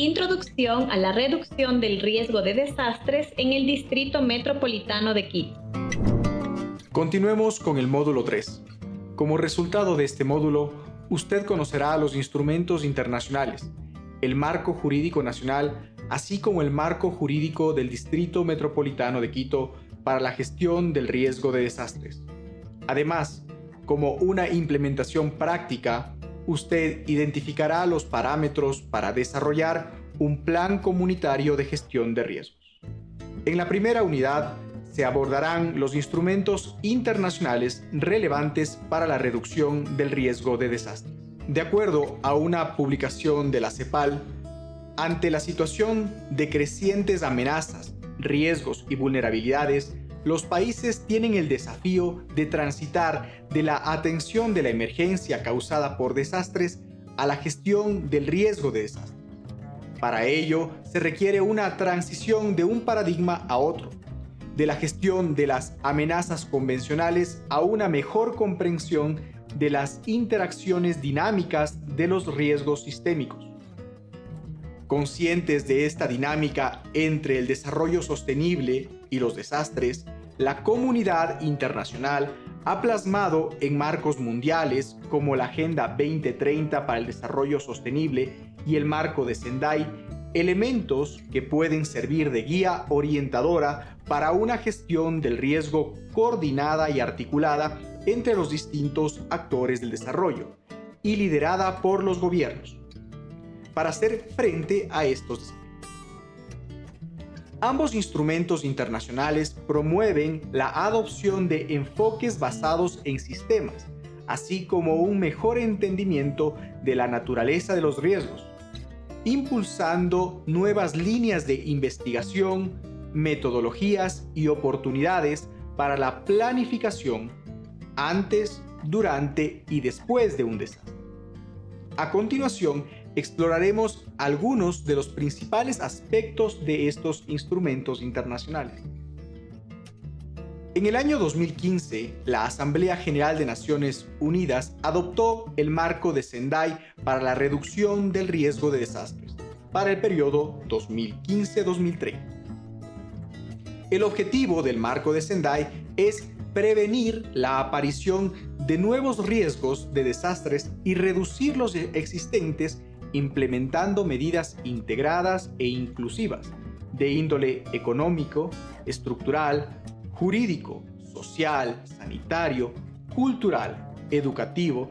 Introducción a la reducción del riesgo de desastres en el Distrito Metropolitano de Quito. Continuemos con el módulo 3. Como resultado de este módulo, usted conocerá los instrumentos internacionales, el marco jurídico nacional, así como el marco jurídico del Distrito Metropolitano de Quito para la gestión del riesgo de desastres. Además, como una implementación práctica, usted identificará los parámetros para desarrollar un plan comunitario de gestión de riesgos. En la primera unidad se abordarán los instrumentos internacionales relevantes para la reducción del riesgo de desastres. De acuerdo a una publicación de la CEPAL, ante la situación de crecientes amenazas, riesgos y vulnerabilidades, los países tienen el desafío de transitar de la atención de la emergencia causada por desastres a la gestión del riesgo de desastres. Para ello, se requiere una transición de un paradigma a otro, de la gestión de las amenazas convencionales a una mejor comprensión de las interacciones dinámicas de los riesgos sistémicos. Conscientes de esta dinámica entre el desarrollo sostenible y los desastres, la comunidad internacional ha plasmado en marcos mundiales como la Agenda 2030 para el Desarrollo Sostenible y el marco de Sendai elementos que pueden servir de guía orientadora para una gestión del riesgo coordinada y articulada entre los distintos actores del desarrollo y liderada por los gobiernos para hacer frente a estos desafíos. Ambos instrumentos internacionales promueven la adopción de enfoques basados en sistemas, así como un mejor entendimiento de la naturaleza de los riesgos, impulsando nuevas líneas de investigación, metodologías y oportunidades para la planificación antes, durante y después de un desastre. A continuación, exploraremos algunos de los principales aspectos de estos instrumentos internacionales. En el año 2015, la Asamblea General de Naciones Unidas adoptó el marco de Sendai para la reducción del riesgo de desastres para el periodo 2015-2030. El objetivo del marco de Sendai es prevenir la aparición de nuevos riesgos de desastres y reducir los existentes implementando medidas integradas e inclusivas de índole económico, estructural, jurídico, social, sanitario, cultural, educativo,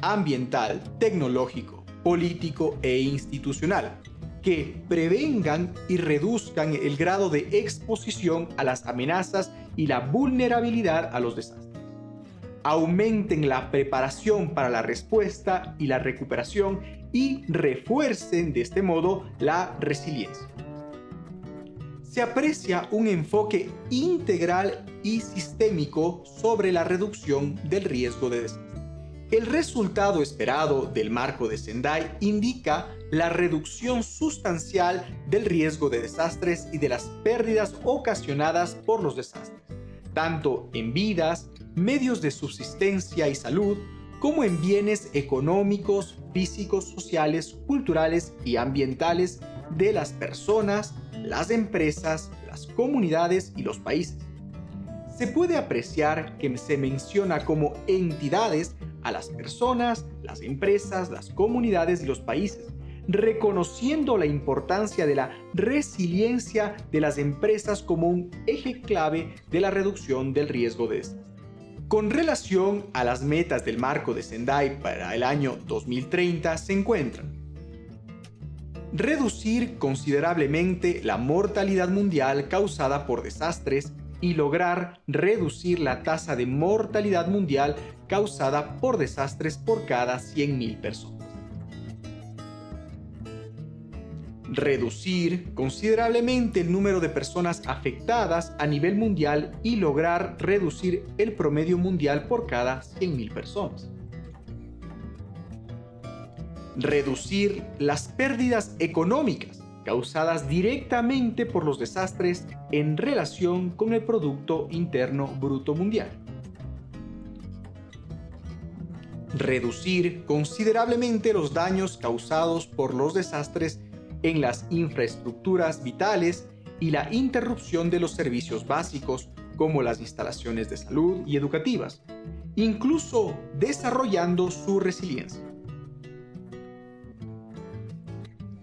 ambiental, tecnológico, político e institucional, que prevengan y reduzcan el grado de exposición a las amenazas y la vulnerabilidad a los desastres. Aumenten la preparación para la respuesta y la recuperación y refuercen de este modo la resiliencia. Se aprecia un enfoque integral y sistémico sobre la reducción del riesgo de desastre. El resultado esperado del marco de Sendai indica la reducción sustancial del riesgo de desastres y de las pérdidas ocasionadas por los desastres, tanto en vidas, medios de subsistencia y salud, como en bienes económicos, físicos, sociales, culturales y ambientales de las personas, las empresas, las comunidades y los países. Se puede apreciar que se menciona como entidades a las personas, las empresas, las comunidades y los países, reconociendo la importancia de la resiliencia de las empresas como un eje clave de la reducción del riesgo de desastre. Con relación a las metas del marco de Sendai para el año 2030 se encuentran: reducir considerablemente la mortalidad mundial causada por desastres y lograr reducir la tasa de mortalidad mundial causada por desastres por cada 100.000 personas. Reducir considerablemente el número de personas afectadas a nivel mundial y lograr reducir el promedio mundial por cada 100.000 personas. Reducir las pérdidas económicas causadas directamente por los desastres en relación con el Producto Interno Bruto Mundial. Reducir considerablemente los daños causados por los desastres en las infraestructuras vitales y la interrupción de los servicios básicos como las instalaciones de salud y educativas, incluso desarrollando su resiliencia.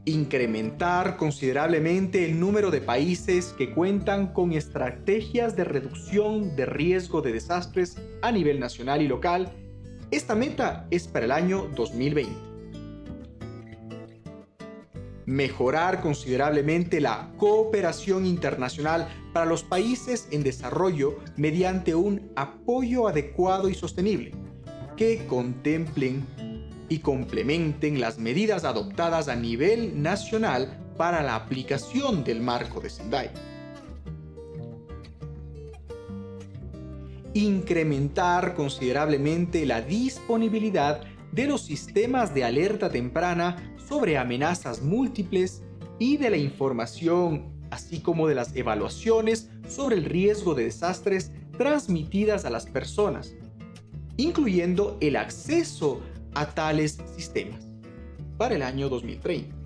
Incrementar considerablemente el número de países que cuentan con estrategias de reducción de riesgo de desastres a nivel nacional y local. Esta meta es para el año 2020. Mejorar considerablemente la cooperación internacional para los países en desarrollo mediante un apoyo adecuado y sostenible, que contemplen y complementen las medidas adoptadas a nivel nacional para la aplicación del marco de Sendai. Incrementar considerablemente la disponibilidad de los sistemas de alerta temprana sobre amenazas múltiples y de la información, así como de las evaluaciones sobre el riesgo de desastres transmitidas a las personas, incluyendo el acceso a tales sistemas para el año 2030.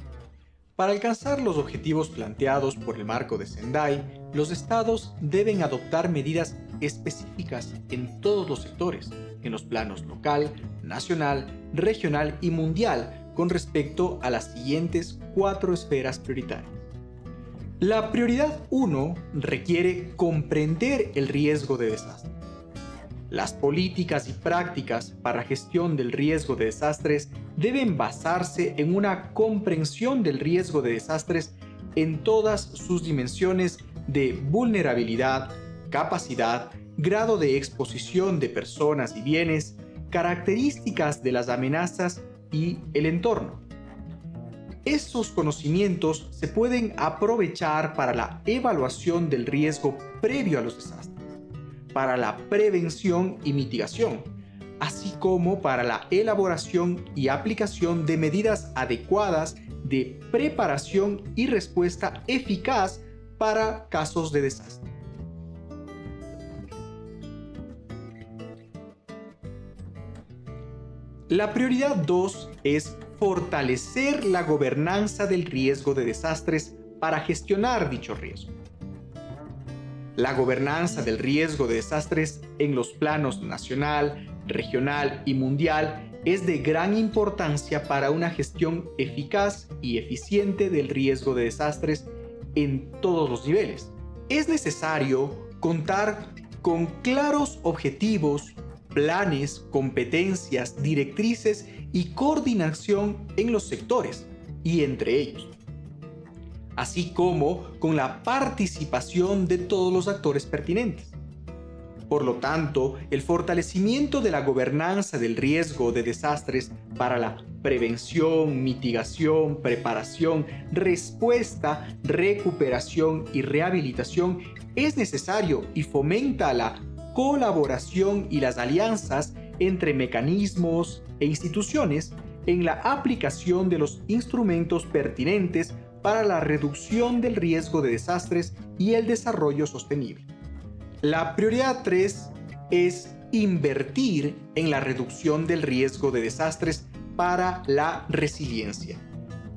Para alcanzar los objetivos planteados por el marco de Sendai, los estados deben adoptar medidas específicas en todos los sectores, en los planos local, nacional, regional y mundial, con respecto a las siguientes 4 esferas prioritarias. La prioridad 1 requiere comprender el riesgo de desastre. Las políticas y prácticas para gestión del riesgo de desastres deben basarse en una comprensión del riesgo de desastres en todas sus dimensiones de vulnerabilidad, capacidad, grado de exposición de personas y bienes, características de las amenazas y el entorno. Esos conocimientos se pueden aprovechar para la evaluación del riesgo previo a los desastres, para la prevención y mitigación, así como para la elaboración y aplicación de medidas adecuadas de preparación y respuesta eficaz para casos de desastre. La prioridad 2 es fortalecer la gobernanza del riesgo de desastres para gestionar dicho riesgo. La gobernanza del riesgo de desastres en los planos nacional, regional y mundial es de gran importancia para una gestión eficaz y eficiente del riesgo de desastres en todos los niveles. Es necesario contar con claros objetivos, planes, competencias, directrices y coordinación en los sectores y entre ellos, así como con la participación de todos los actores pertinentes. Por lo tanto, el fortalecimiento de la gobernanza del riesgo de desastres para la prevención, mitigación, preparación, respuesta, recuperación y rehabilitación es necesario y fomenta la colaboración y las alianzas entre mecanismos e instituciones en la aplicación de los instrumentos pertinentes para la reducción del riesgo de desastres y el desarrollo sostenible. La prioridad 3 es invertir en la reducción del riesgo de desastres para la resiliencia.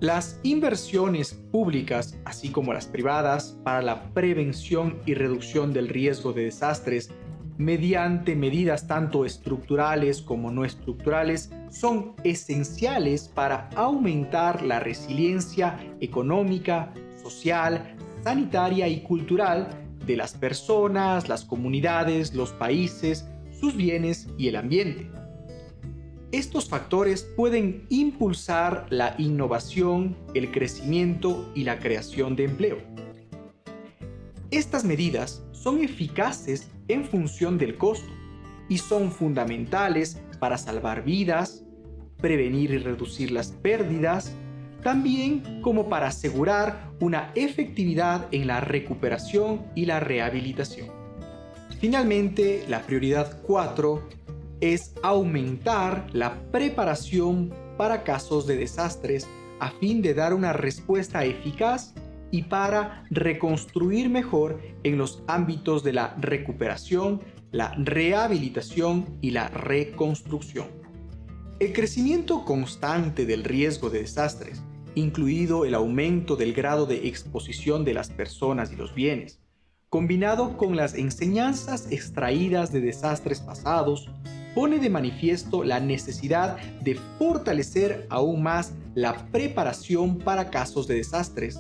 Las inversiones públicas, así como las privadas, para la prevención y reducción del riesgo de desastres mediante medidas tanto estructurales como no estructurales, son esenciales para aumentar la resiliencia económica, social, sanitaria y cultural de las personas, las comunidades, los países, sus bienes y el ambiente. Estos factores pueden impulsar la innovación, el crecimiento y la creación de empleo. Estas medidas son eficaces en función del costo y son fundamentales para salvar vidas, prevenir y reducir las pérdidas, también como para asegurar una efectividad en la recuperación y la rehabilitación. Finalmente, la prioridad 4 es aumentar la preparación para casos de desastres a fin de dar una respuesta eficaz y para reconstruir mejor en los ámbitos de la recuperación, la rehabilitación y la reconstrucción. El crecimiento constante del riesgo de desastres incluido el aumento del grado de exposición de las personas y los bienes, combinado con las enseñanzas extraídas de desastres pasados, pone de manifiesto la necesidad de fortalecer aún más la preparación para casos de desastres,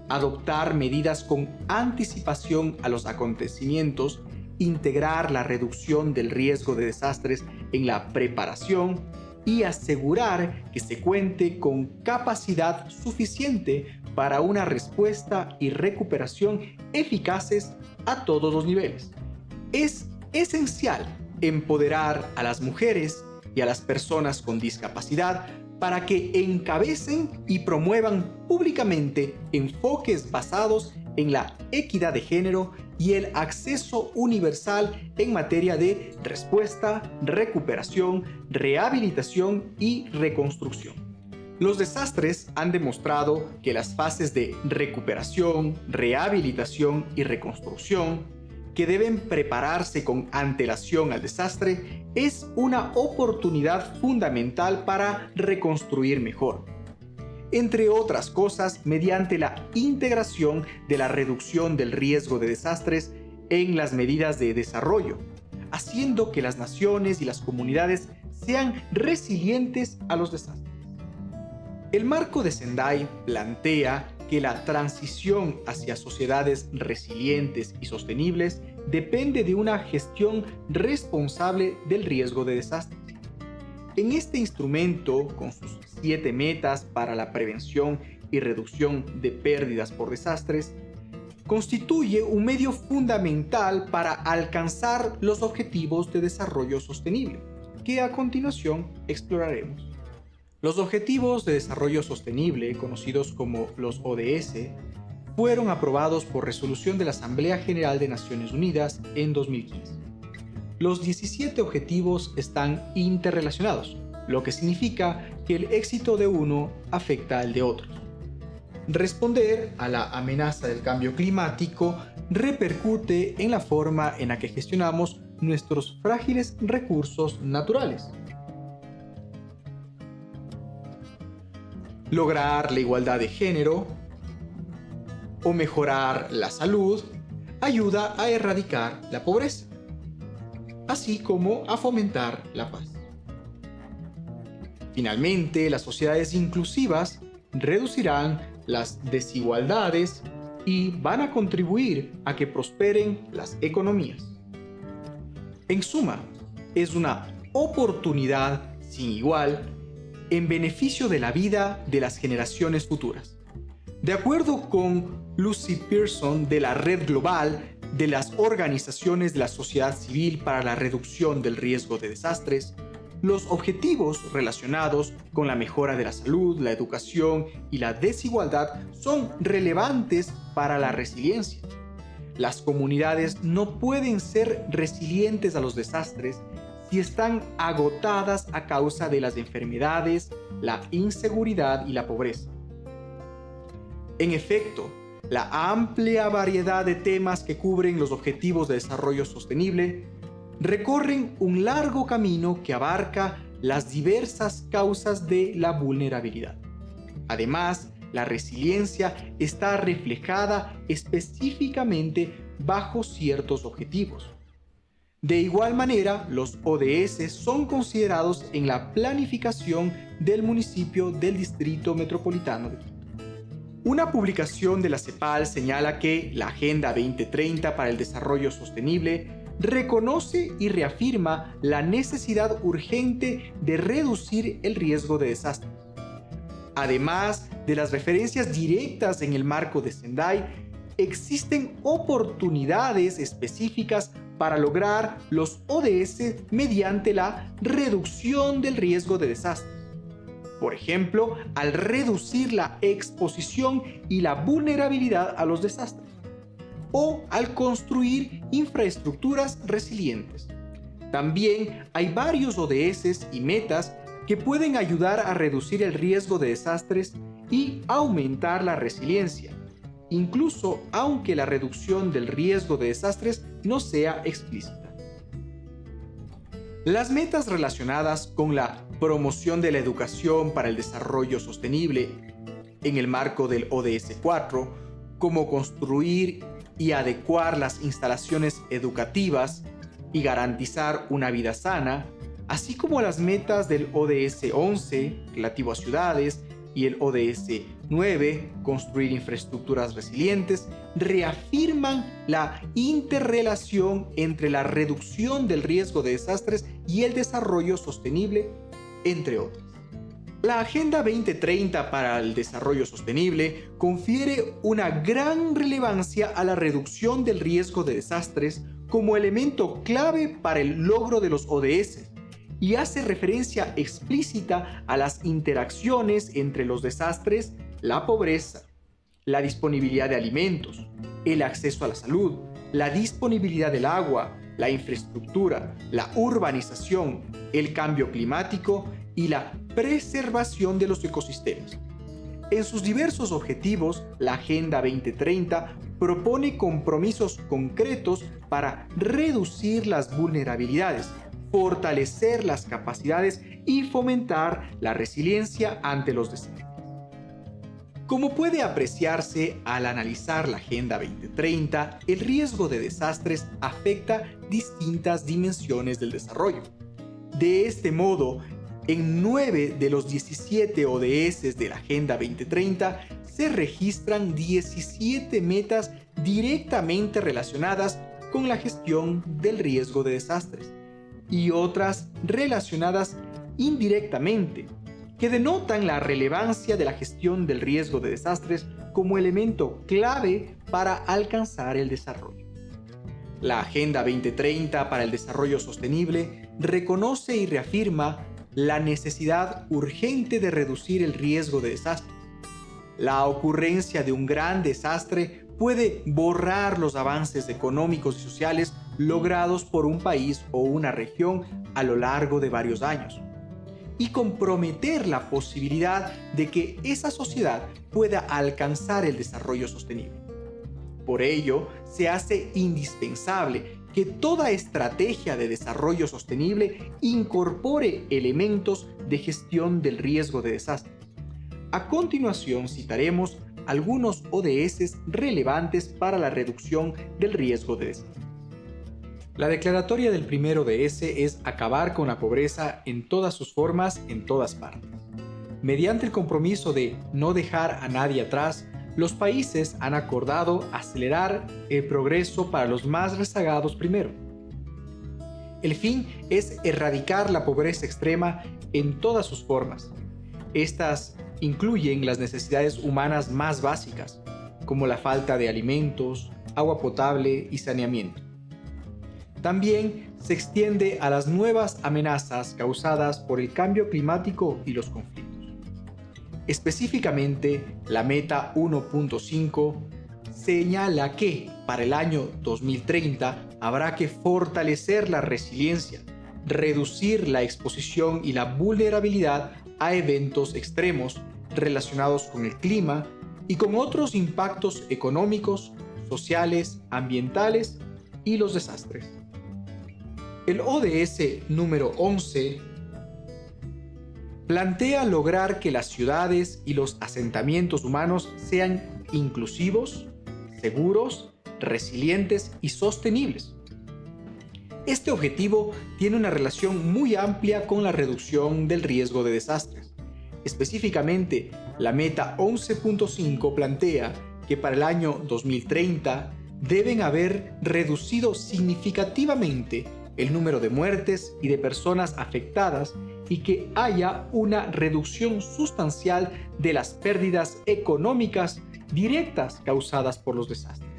adoptar medidas con anticipación a los acontecimientos, integrar la reducción del riesgo de desastres en la preparación y asegurar que se cuente con capacidad suficiente para una respuesta y recuperación eficaces a todos los niveles. Es esencial empoderar a las mujeres y a las personas con discapacidad para que encabecen y promuevan públicamente enfoques basados en la equidad de género y el acceso universal en materia de respuesta, recuperación, rehabilitación y reconstrucción. Los desastres han demostrado que las fases de recuperación, rehabilitación y reconstrucción, que deben prepararse con antelación al desastre, es una oportunidad fundamental para reconstruir mejor. Entre otras cosas, mediante la integración de la reducción del riesgo de desastres en las medidas de desarrollo, haciendo que las naciones y las comunidades sean resilientes a los desastres. El marco de Sendai plantea que la transición hacia sociedades resilientes y sostenibles depende de una gestión responsable del riesgo de desastres. En este instrumento, con sus 7 metas para la prevención y reducción de pérdidas por desastres, constituye un medio fundamental para alcanzar los objetivos de desarrollo sostenible, que a continuación exploraremos. Los Objetivos de Desarrollo Sostenible, conocidos como los ODS, fueron aprobados por resolución de la Asamblea General de Naciones Unidas en 2015. Los 17 objetivos están interrelacionados, lo que significa que el éxito de uno afecta al de otros. Responder a la amenaza del cambio climático repercute en la forma en la que gestionamos nuestros frágiles recursos naturales. Lograr la igualdad de género o mejorar la salud ayuda a erradicar la pobreza, así como a fomentar la paz. Finalmente, las sociedades inclusivas reducirán las desigualdades y van a contribuir a que prosperen las economías. En suma, es una oportunidad sin igual en beneficio de la vida de las generaciones futuras. De acuerdo con Lucy Pearson de la Red Global de las Organizaciones de la Sociedad Civil para la Reducción del Riesgo de Desastres, los objetivos relacionados con la mejora de la salud, la educación y la desigualdad son relevantes para la resiliencia. Las comunidades no pueden ser resilientes a los desastres si están agotadas a causa de las enfermedades, la inseguridad y la pobreza. En efecto, la amplia variedad de temas que cubren los Objetivos de Desarrollo Sostenible recorren un largo camino que abarca las diversas causas de la vulnerabilidad. Además, la resiliencia está reflejada específicamente bajo ciertos objetivos. De igual manera, los ODS son considerados en la planificación del municipio del Distrito Metropolitano de Quito. Una publicación de la CEPAL señala que la Agenda 2030 para el Desarrollo Sostenible reconoce y reafirma la necesidad urgente de reducir el riesgo de desastres. Además de las referencias directas en el marco de Sendai, existen oportunidades específicas para lograr los ODS mediante la reducción del riesgo de desastres. Por ejemplo, al reducir la exposición y la vulnerabilidad a los desastres, o al construir infraestructuras resilientes. También hay varios ODS y metas que pueden ayudar a reducir el riesgo de desastres y aumentar la resiliencia, incluso aunque la reducción del riesgo de desastres no sea explícita. Las metas relacionadas con la promoción de la educación para el desarrollo sostenible En el marco del ODS 4, como construir y adecuar las instalaciones educativas y garantizar una vida sana, así como las metas del ODS 11, relativo a ciudades, y el ODS 9, construir infraestructuras resilientes, reafirman la interrelación entre la reducción del riesgo de desastres y el desarrollo sostenible, entre otras. La Agenda 2030 para el Desarrollo Sostenible confiere una gran relevancia a la reducción del riesgo de desastres como elemento clave para el logro de los ODS, y hace referencia explícita a las interacciones entre los desastres, la pobreza, la disponibilidad de alimentos, el acceso a la salud, la disponibilidad del agua, la infraestructura, la urbanización, el cambio climático y la preservación de los ecosistemas. En sus diversos objetivos, la Agenda 2030 propone compromisos concretos para reducir las vulnerabilidades, fortalecer las capacidades y fomentar la resiliencia ante los desastres. Como puede apreciarse al analizar la Agenda 2030, el riesgo de desastres afecta distintas dimensiones del desarrollo. De este modo, en 9 de los 17 ODS de la Agenda 2030 se registran 17 metas directamente relacionadas con la gestión del riesgo de desastres y otras relacionadas indirectamente, que denotan la relevancia de la gestión del riesgo de desastres como elemento clave para alcanzar el desarrollo. La Agenda 2030 para el Desarrollo Sostenible reconoce y reafirma la necesidad urgente de reducir el riesgo de desastres. La ocurrencia de un gran desastre puede borrar los avances económicos y sociales logrados por un país o una región a lo largo de varios años, y comprometer la posibilidad de que esa sociedad pueda alcanzar el desarrollo sostenible. Por ello, se hace indispensable que toda estrategia de desarrollo sostenible incorpore elementos de gestión del riesgo de desastre. A continuación citaremos algunos ODS relevantes para la reducción del riesgo de desastre. La declaratoria del primer ODS es acabar con la pobreza en todas sus formas, en todas partes. Mediante el compromiso de no dejar a nadie atrás, los países han acordado acelerar el progreso para los más rezagados primero. El fin es erradicar la pobreza extrema en todas sus formas. Estas incluyen las necesidades humanas más básicas, como la falta de alimentos, agua potable y saneamiento. También se extiende a las nuevas amenazas causadas por el cambio climático y los conflictos. Específicamente, la meta 1.5 señala que para el año 2030 habrá que fortalecer la resiliencia, reducir la exposición y la vulnerabilidad a eventos extremos relacionados con el clima y con otros impactos económicos, sociales, ambientales y los desastres. El ODS número 11 plantea lograr que las ciudades y los asentamientos humanos sean inclusivos, seguros, resilientes y sostenibles. Este objetivo tiene una relación muy amplia con la reducción del riesgo de desastres. Específicamente, la meta 11.5 plantea que para el año 2030 deben haber reducido significativamente el número de muertes y de personas afectadas y que haya una reducción sustancial de las pérdidas económicas directas causadas por los desastres.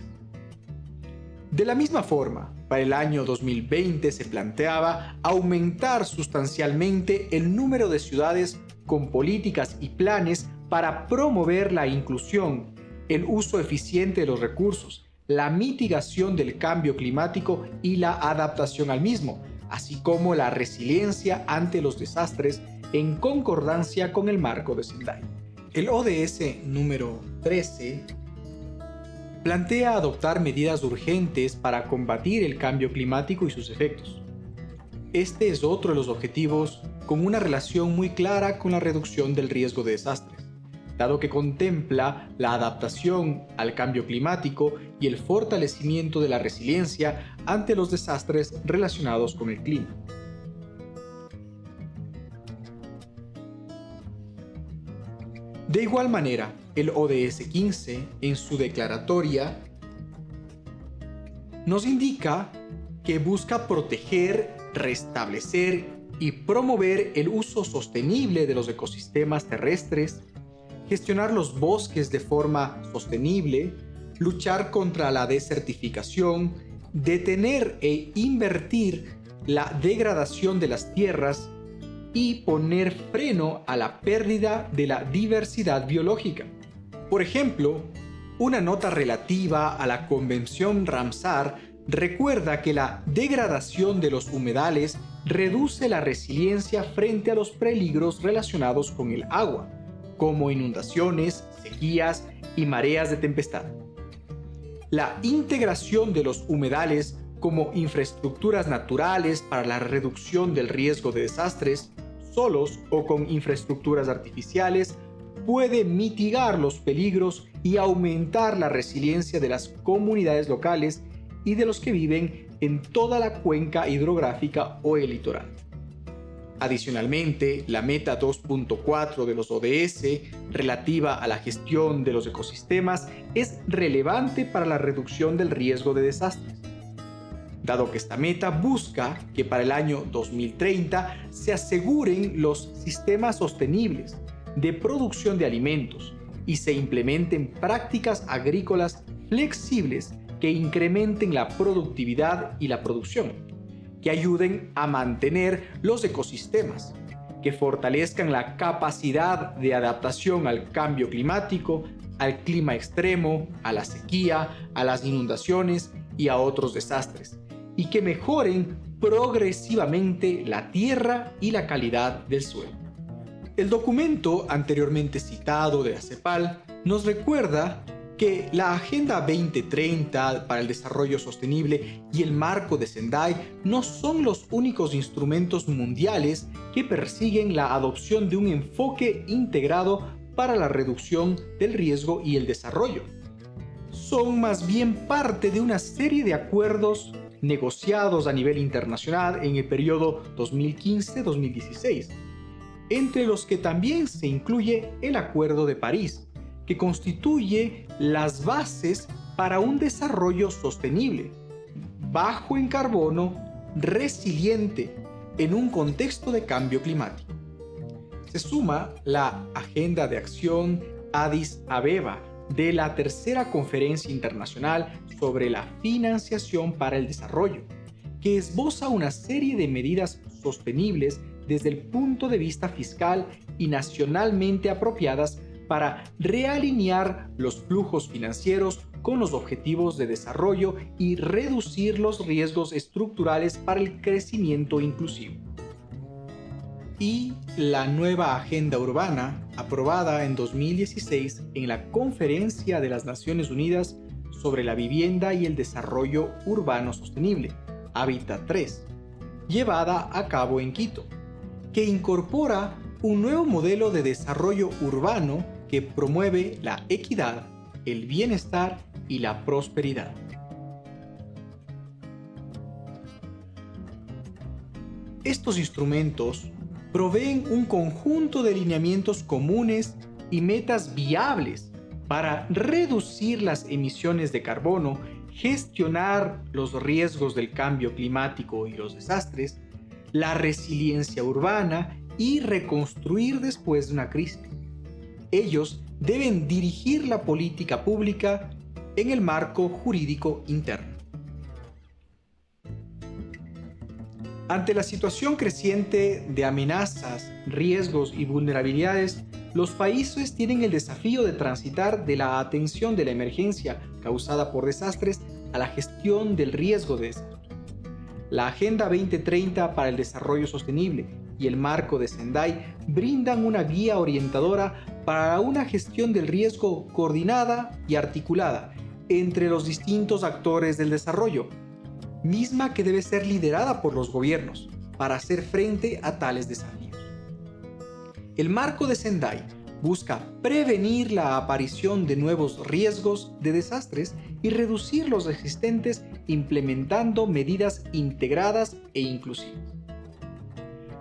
De la misma forma, para el año 2020 se planteaba aumentar sustancialmente el número de ciudades con políticas y planes para promover la inclusión, el uso eficiente de los recursos, la mitigación del cambio climático y la adaptación al mismo, así como la resiliencia ante los desastres en concordancia con el marco de Sendai. El ODS número 13 plantea adoptar medidas urgentes para combatir el cambio climático y sus efectos. Este es otro de los objetivos con una relación muy clara con la reducción del riesgo de desastres. dado que contempla la adaptación al cambio climático y el fortalecimiento de la resiliencia ante los desastres relacionados con el clima. De igual manera, el ODS 15, en su declaratoria, nos indica que busca proteger, restablecer y promover el uso sostenible de los ecosistemas terrestres, gestionar los bosques de forma sostenible, luchar contra la desertificación, detener e invertir la degradación de las tierras y poner freno a la pérdida de la diversidad biológica. Por ejemplo, una nota relativa a la Convención Ramsar recuerda que la degradación de los humedales reduce la resiliencia frente a los peligros relacionados con el agua, como inundaciones, sequías y mareas de tempestad. La integración de los humedales como infraestructuras naturales para la reducción del riesgo de desastres, solos o con infraestructuras artificiales, puede mitigar los peligros y aumentar la resiliencia de las comunidades locales y de los que viven en toda la cuenca hidrográfica o el litoral. Adicionalmente, la meta 2.4 de los ODS, relativa a la gestión de los ecosistemas, es relevante para la reducción del riesgo de desastres, dado que esta meta busca que para el año 2030 se aseguren los sistemas sostenibles de producción de alimentos y se implementen prácticas agrícolas flexibles que incrementen la productividad y la producción, que ayuden a mantener los ecosistemas, que fortalezcan la capacidad de adaptación al cambio climático, al clima extremo, a la sequía, a las inundaciones y a otros desastres, y que mejoren progresivamente la tierra y la calidad del suelo. El documento anteriormente citado de la CEPAL nos recuerda que la Agenda 2030 para el Desarrollo Sostenible y el Marco de Sendai no son los únicos instrumentos mundiales que persiguen la adopción de un enfoque integrado para la reducción del riesgo y el desarrollo. Son más bien parte de una serie de acuerdos negociados a nivel internacional en el periodo 2015-2016, entre los que también se incluye el Acuerdo de París, que constituye las bases para un desarrollo sostenible, bajo en carbono, resiliente, en un contexto de cambio climático. Se suma la Agenda de Acción Addis Abeba de la Tercera Conferencia Internacional sobre la Financiación para el Desarrollo, que esboza una serie de medidas sostenibles desde el punto de vista fiscal y nacionalmente apropiadas para realinear los flujos financieros con los objetivos de desarrollo y reducir los riesgos estructurales para el crecimiento inclusivo. Y la nueva Agenda Urbana, aprobada en 2016 en la Conferencia de las Naciones Unidas sobre la Vivienda y el Desarrollo Urbano Sostenible, Hábitat 3, llevada a cabo en Quito, que incorpora un nuevo modelo de desarrollo urbano que promueve la equidad, el bienestar y la prosperidad. Estos instrumentos proveen un conjunto de lineamientos comunes y metas viables para reducir las emisiones de carbono, gestionar los riesgos del cambio climático y los desastres, la resiliencia urbana y reconstruir después de una crisis. Ellos deben dirigir la política pública en el marco jurídico interno. Ante la situación creciente de amenazas, riesgos y vulnerabilidades, los países tienen el desafío de transitar de la atención de la emergencia causada por desastres a la gestión del riesgo de desastre. La Agenda 2030 para el Desarrollo Sostenible y el Marco de Sendai brindan una guía orientadora para una gestión del riesgo coordinada y articulada entre los distintos actores del desarrollo, misma que debe ser liderada por los gobiernos para hacer frente a tales desafíos. El Marco de Sendai busca prevenir la aparición de nuevos riesgos de desastres y reducir los existentes implementando medidas integradas e inclusivas.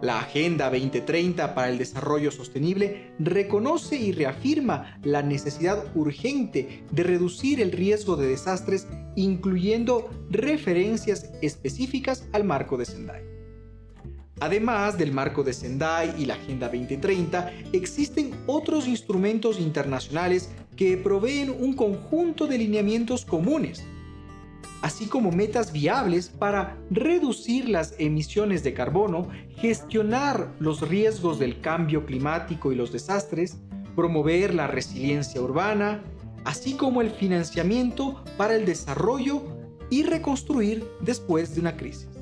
La Agenda 2030 para el Desarrollo Sostenible reconoce y reafirma la necesidad urgente de reducir el riesgo de desastres, incluyendo referencias específicas al marco de Sendai. Además del marco de Sendai y la Agenda 2030, existen otros instrumentos internacionales que proveen un conjunto de lineamientos comunes, así como metas viables para reducir las emisiones de carbono, gestionar los riesgos del cambio climático y los desastres, promover la resiliencia urbana, así como el financiamiento para el desarrollo y reconstruir después de una crisis.